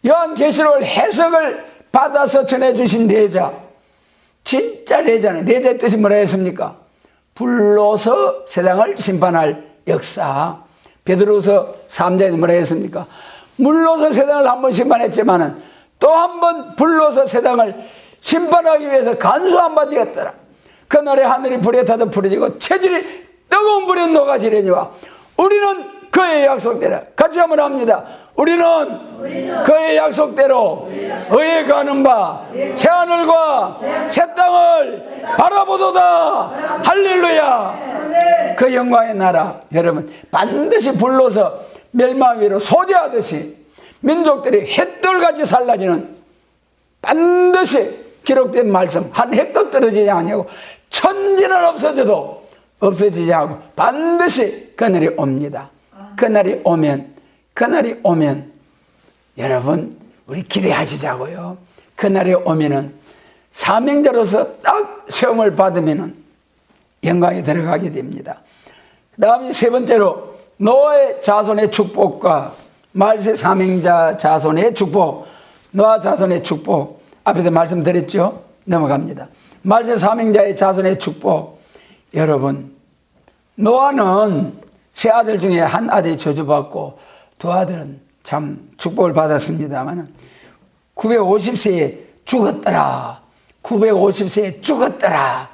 요한계시록을 해석을 받아서 전해주신 레자, 진짜 레자는, 레자의 뜻이 뭐라 했습니까? 불로서 세상을 심판할 역사. 베드로서 3장에 뭐라 했습니까? 물로서 세상을 한 번 심판했지만은 또 한 번 불로서 세상을 심판하기 위해서 간수한 바 되었더라. 그날에 하늘이 불에 타도 부러지고 체질이 뜨거운 불에 녹아지려니와 우리는 그의 약속대로, 같이 한번 합니다. 우리는 그의 약속대로 의에 가는 바 새하늘과 새 땅을 바라보도다. 할렐루야. 그 영광의 나라, 여러분 반드시 불로서 멸망 위로 소재하듯이 민족들이 햇돌같이 살라지는, 반드시 기록된 말씀 한 획도 떨어지지 않냐고, 천지는 없어져도 없어지지 않고 반드시 그날이 옵니다. 그날이 오면 여러분 우리 기대하시자고요. 그날이 오면은 사명자로서 딱 시험을 받으면은 영광에 들어가게 됩니다. 그 다음에 3번째로 노아의 자손의 축복과 말세 사명자 자손의 축복, 노아 자손의 축복 앞에서 말씀드렸죠. 넘어갑니다. 말세 사명자의 자손의 축복. 여러분, 노아는 세 아들 중에 한 아들이 저주받고 두 아들은 참 축복을 받았습니다만 950세에 죽었더라. 950세에 죽었더라.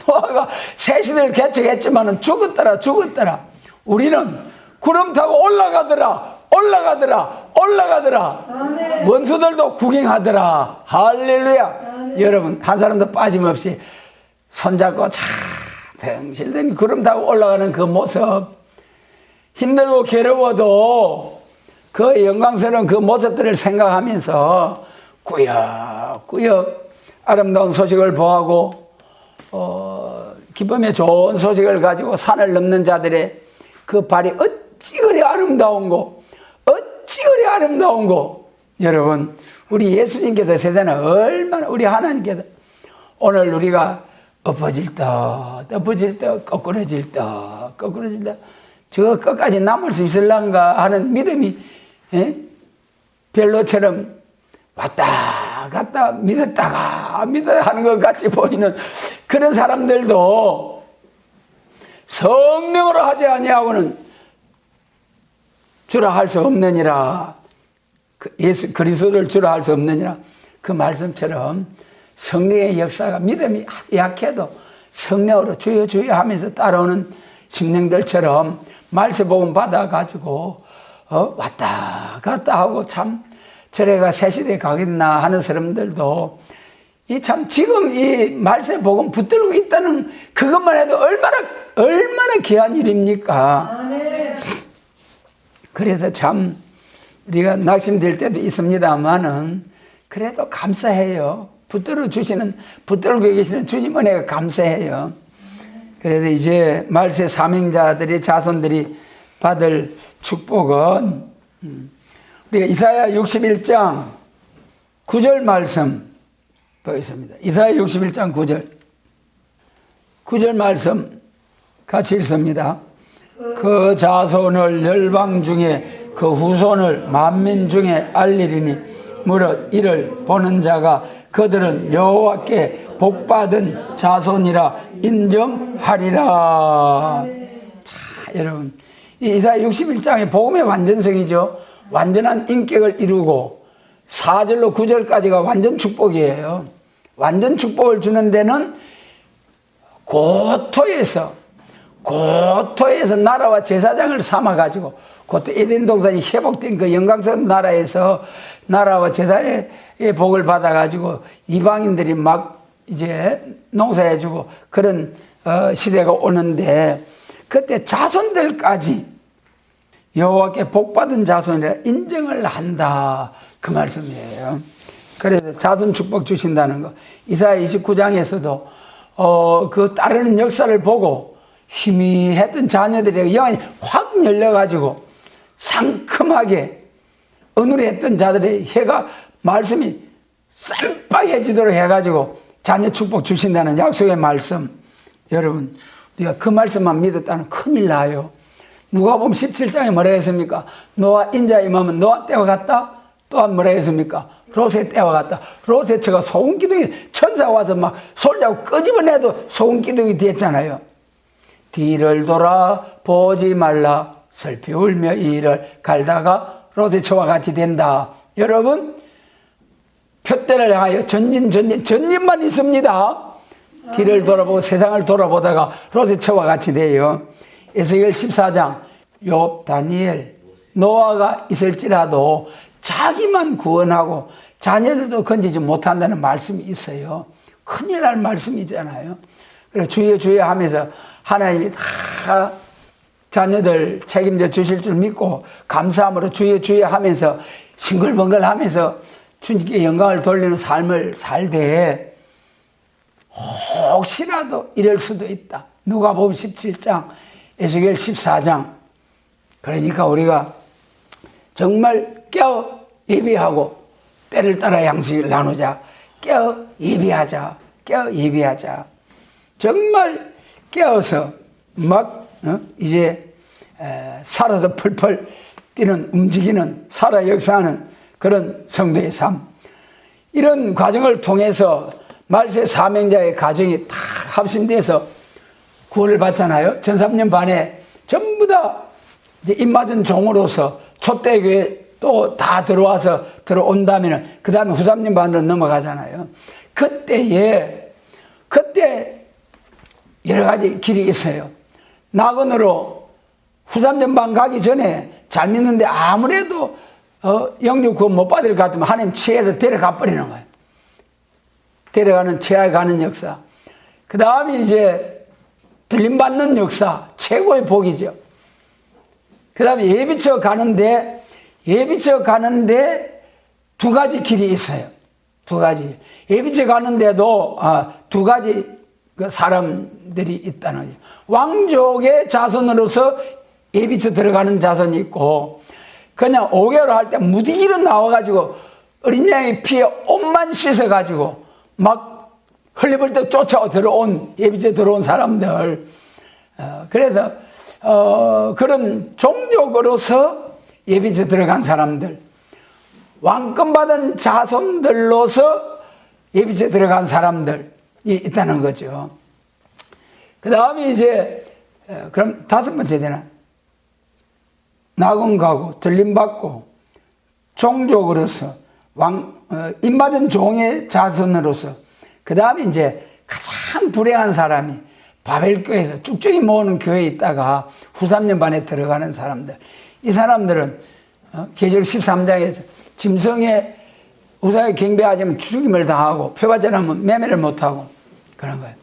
노아가 새 시대를 개척했지만 죽었더라. 우리는 구름 타고 올라가더라. 아멘. 원수들도 구경하더라. 할렐루야. 아멘. 여러분 한 사람도 빠짐없이 손잡고 덩실덩이 구름 타고 올라가는 그 모습, 힘들고 괴로워도 그 영광스러운 그 모습들을 생각하면서 꾸역꾸역 아름다운 소식을 보하고 기쁨의 좋은 소식을 가지고 산을 넘는 자들의 그 발이 어찌 그리 아름다운 거. 여러분 우리 예수님께서 세상에 얼마나, 우리 하나님께서 오늘 우리가 엎어질 듯 거꾸러질 듯 저 끝까지 남을 수 있을란가 하는 믿음이 별로처럼 왔다 갔다 믿었다가 하는 것 같이 보이는 그런 사람들도 성령으로 하지 아니하고는 주라 할 수 없느니라. 예수 그리스도를 주라 할 수 없느니라. 그 말씀처럼 성령의 역사가, 믿음이 약해도 성령으로 주여 하면서 따라오는 심령들처럼 말세 복음 받아가지고 왔다 갔다 하고 참 저래가 새 시대에 가겠나 하는 사람들도 이 참 지금 이 말세 복음 붙들고 있다는 그것만 해도 얼마나 귀한 일입니까? 아멘. 그래서 참 우리가 낙심될 때도 있습니다만은 그래도 감사해요. 붙들고 계시는 주님 은혜가 감사해요. 그래서 이제 말세 사명자들의 자손들이 받을 축복은 우리가 이사야 61장 9절 말씀 보겠습니다. 이사야 61장 9절 말씀 같이 읽습니다. 그 자손을 열방 중에 그 후손을 만민 중에 알리리니 무릇 이를 보는 자가 그들은 여호와께 복받은 자손이라 인정하리라. 자, 여러분 이 이사야 61장의 복음의 완전성이죠. 완전한 인격을 이루고 4절로 9절까지가 완전 축복이에요. 완전 축복을 주는 데는 고토에서 나라와 제사장을 삼아가지고 고토 에덴 동산이 회복된 그 영광스러운 나라에서 나라와 제사의 복을 받아가지고 이방인들이 막 이제 농사해주고 그런 시대가 오는데 그때 자손들까지 여호와께 복받은 자손이라 인정을 한다 그 말씀이에요. 그래서 자손 축복 주신다는 거. 이사야 29장에서도 그 따르는 역사를 보고 희미했던 자녀들에게 영안이 확 열려가지고 상큼하게 어눌했던 자들의 해가 말씀이 쌈박해지도록 해가지고 자녀 축복 주신다는 약속의 말씀. 여러분 우리가 그 말씀만 믿었다는 큰일 나요. 누가복음 17장에 뭐라 했습니까? 노아 인자에 임하면 노아 때와 같다. 또한 뭐라 했습니까? 롯의 때와 같다. 롯의 처가 소금기둥이 천사가 와서 막 솔자고 끄집어내도 소금기둥이 됐잖아요. 뒤를 돌아 보지 말라 슬피 울며 이를 갈다가 롯의 처와 같이 된다. 여러분 표대를 향하여 전진만 있습니다. 뒤를 돌아보고 세상을 돌아보다가 롯의 처와 같이 돼요. 에스겔 14장 욥, 다니엘, 노아가 있을지라도 자기만 구원하고 자녀들도 건지지 못한다는 말씀이 있어요. 큰일 날 말씀이잖아요. 그래서 주여 하면서 하나님이 다 자녀들 책임져 주실 줄 믿고 감사함으로 주여 하면서 싱글벙글 하면서 주님께 영광을 돌리는 삶을 살되 혹시라도 이럴 수도 있다. 누가복음 17장, 에스겔 14장. 그러니까 우리가 정말 깨어 예비하고 때를 따라 양식을 나누자. 깨어 예비하자. 정말 깨어서 막 이제 살아서 펄펄 뛰는 움직이는 살아 역사하는 그런 성도의 삶. 이런 과정을 통해서 말세 사명자의 가정이 다 합심돼서 구원을 받잖아요. 전 3년 반에 전부 다 이제 입맞은 종으로서 촛대교회 또 다 들어온다면 그 다음에 후 3년 반으로 넘어가잖아요. 그때 여러 가지 길이 있어요. 낙원으로 후 3년 반 가기 전에 잘 믿는데 아무래도 영육 구원 못 받을 것 같으면 하나님 치해서 데려가 버리는 거예요. 데려가는 치하에 가는 역사. 그 다음에 이제 들림받는 역사, 최고의 복이죠. 그 다음에 예비처 가는데 두 가지 길이 있어요. 두 가지. 예비처 가는데도 두 가지 그 사람들이 있다는 거죠. 왕족의 자손으로서 예비처 들어가는 자손이 있고, 그냥 5개월 할 때 무디기로 나와가지고 어린 양의 피에 옷만 씻어가지고 막 흘리벌떡 쫓아 예비처 들어온 사람들. 그래서 그런 종족으로서 예비처 들어간 사람들, 왕권 받은 자손들로서 예비처 들어간 사람들이 있다는 거죠. 그 다음에 이제 그럼 다섯 번째 되나? 낙원 가고 들림받고 종족으로서 입맞은 종의 자손으로서, 그 다음에 이제 가장 불행한 사람이 바벨교회에서 쭉쭉이 모으는 교회에 있다가 후 3년 반에 들어가는 사람들. 이 사람들은 계시록 13장에서 짐승의 우상에 경배하자면 죽임을 당하고 표바전하면 매매를 못하고 그런 거예요.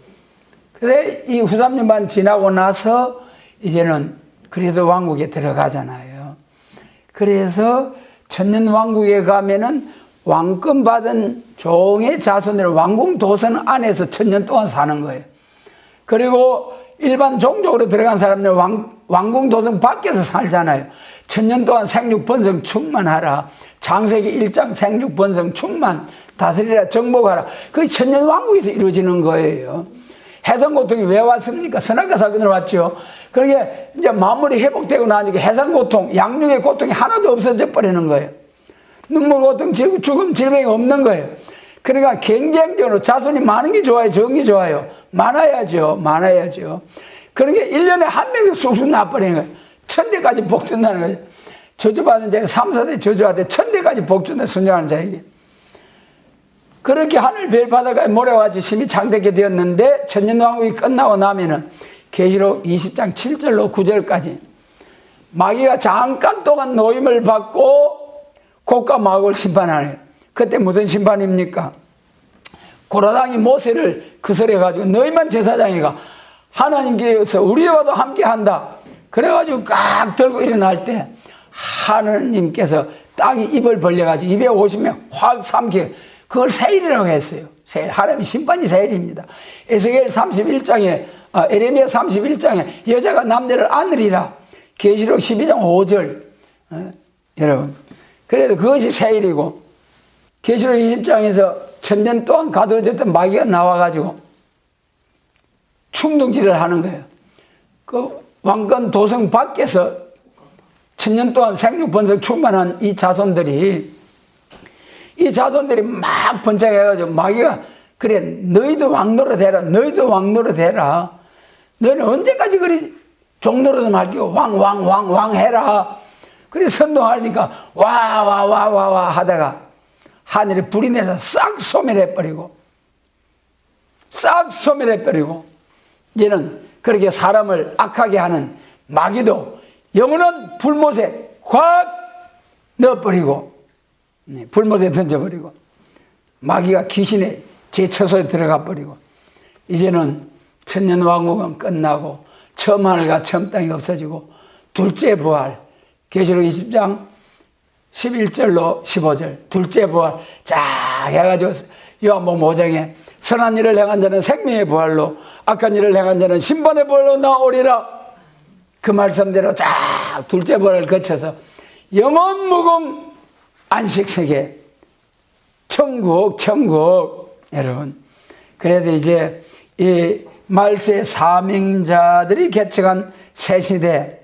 그래 이 후 3년 반 지나고 나서 이제는 그리스도 왕국에 들어가잖아요. 그래서 천년왕국에 가면은 왕권 받은 종의 자손들은 왕궁 도성 안에서 천년 동안 사는 거예요. 그리고 일반 종족으로 들어간 사람들은 왕궁 도성 밖에서 살잖아요. 천년 동안 생육 번성 충만하라. 창세기 1장 생육 번성 충만 다스리라 정복하라. 그게 천년 왕국에서 이루어지는 거예요. 해산고통이 왜 왔습니까? 선악과 사건으로 왔죠. 그러게 이제 마무리 회복되고 나니까 해산고통, 양육의 고통이 하나도 없어져 버리는 거예요. 눈물 고통, 죽음, 질병이 없는 거예요. 그러니까 경쟁적으로 자손이 많은 게 좋아요, 적은 게 좋아요? 많아야죠. 그러니까 1년에 한 명씩 쑥쑥 나버리는 거예요. 1000대까지 복 준다는 거예요. 저주받은 자가 3, 4대 저주하되 1000대까지 복 준다, 순종하는 자에게. 그렇게 하늘 별 바다가 모래같이 심히 창대게 되었는데 천년왕국이 끝나고 나면은 계시록 20장 7절로 9절까지 마귀가 잠깐 동안 노임을 받고 곡과 마곡을 심판하네요. 그때 무슨 심판입니까? 고라당이 모세를 거슬려가지고 너희만 제사장이가 하나님께서 우리와도 함께한다. 그래가지고 깍 들고 일어날 때 하나님께서 땅이 입을 벌려가지고 250명 확 삼키고 그걸 세일이라고 했어요. 세일. 하나님 심판이 세일입니다. 에스겔 31장에 에레미야 31장에 여자가 남자를 안으리라. 계시록 12장 5절 여러분 그래도 그것이 세일이고 계시록 20장에서 천년 동안 가두어졌던 마귀가 나와가지고 충동질을 하는 거예요. 그 왕권 도성 밖에서 천년 동안 생육 번성 충만한 이 자손들이 막 번창해가지고 마귀가 그래 너희도 왕노릇 해라. 너희는 언제까지 그리 종노릇은 할게요. 왕 해라. 그래 선동하니까 와 하다가 하늘에 불이 내서 싹 소멸해버리고 이제는 그렇게 사람을 악하게 하는 마귀도 영원한 불못에 확 넣어버리고 불못에 던져버리고 마귀가 귀신의 제처소에 들어가 버리고 이제는 천년왕국은 끝나고 처음 하늘과 처음 땅이 없어지고 둘째 부활 계시록 20장 11절로 15절 둘째 부활 쫙 해가지고 요한복음 5장에 선한 일을 행한 자는 생명의 부활로 악한 일을 행한 자는 심판의 부활로 나오리라. 그 말씀대로 쫙 둘째 부활을 거쳐서 영원 무궁 안식세계 천국 여러분 그래도 이제 이 말세 사명자들이 개척한 새 시대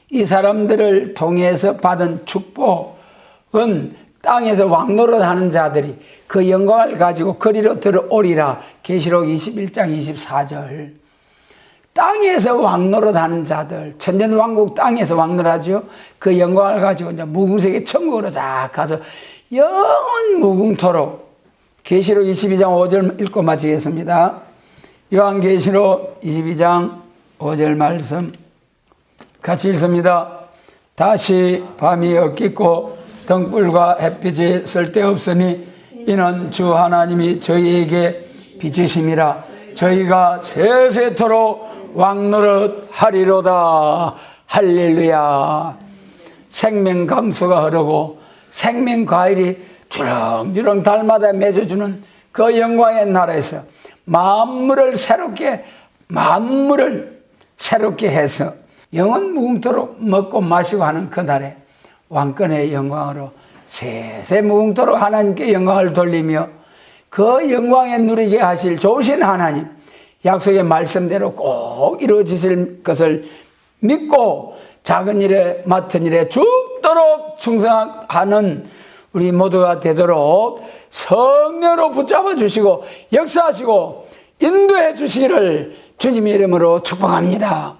이 사람들을 통해서 받은 축복은 땅에서 왕노릇 하는 자들이 그 영광을 가지고 거리로 들어오리라. 계시록 21장 24절 땅에서 왕노릇 하는 자들 천년왕국 땅에서 왕노릇하죠. 그 영광을 가지고 이제 무궁세계 천국으로 쫙 가서 영원 무궁토록 계시록 22장 5절 읽고 마치겠습니다. 요한계시록 22장 5절 말씀 같이 읽습니다. 다시 밤이 엇깃고 등불과 햇빛이 쓸데없으니 이는 주 하나님이 저희에게 비치심이라. 저희가 세세토록 왕노릇 하리로다. 할렐루야. 생명 강수가 흐르고 생명 과일이 주렁주렁 달마다 맺어주는 그 영광의 나라에서 만물을 새롭게 해서 영원 무궁토록 먹고 마시고 하는 그날에 왕권의 영광으로 세세 무궁토록 하나님께 영광을 돌리며 그 영광에 누리게 하실 좋으신 하나님 약속의 말씀대로 꼭 이루어지실 것을 믿고 작은 일에 맡은 일에 죽도록 충성하는 우리 모두가 되도록 성령으로 붙잡아 주시고 역사하시고 인도해 주시기를 주님의 이름으로 축복합니다.